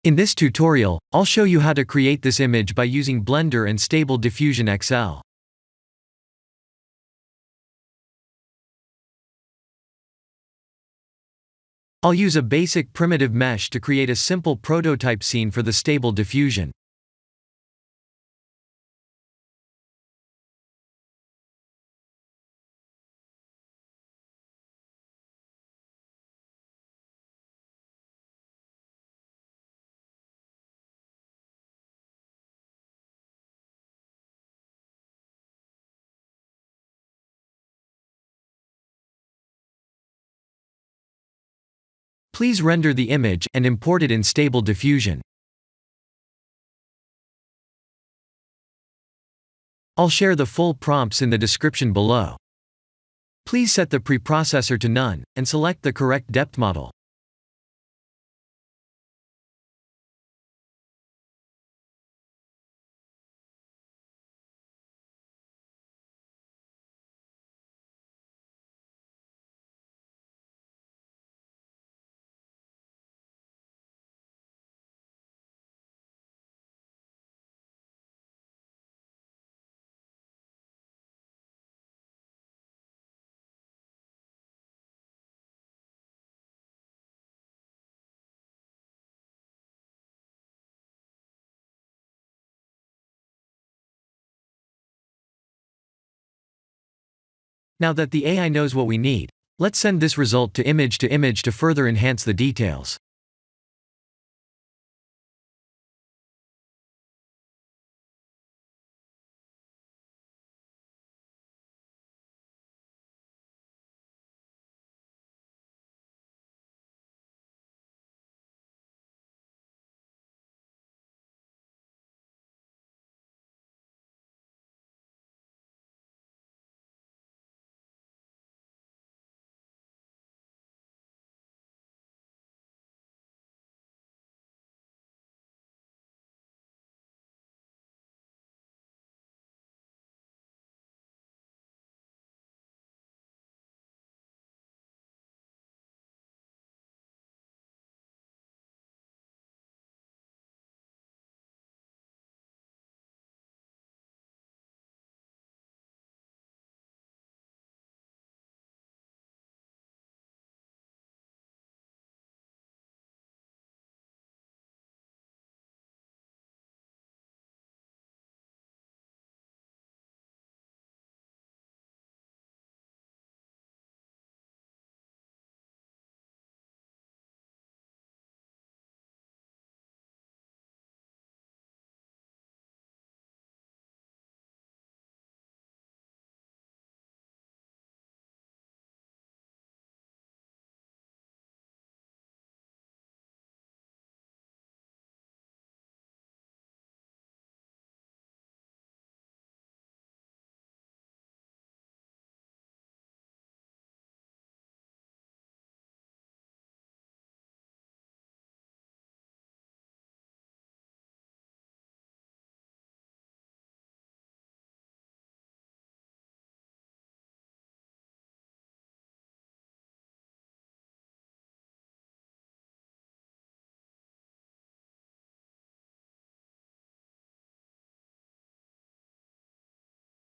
In this tutorial, I'll show you how to create this image by using Blender and Stable Diffusion XL. I'll use a basic primitive mesh to create a simple prototype scene for the Stable Diffusion. Please render the image and import it in Stable Diffusion. I'll share the full prompts in the description below. Please set the preprocessor to none, and select the correct depth model. Now that the AI knows what we need, let's send this result to image to further enhance the details.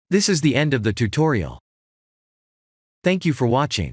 This is the end of the tutorial. Thank you for watching.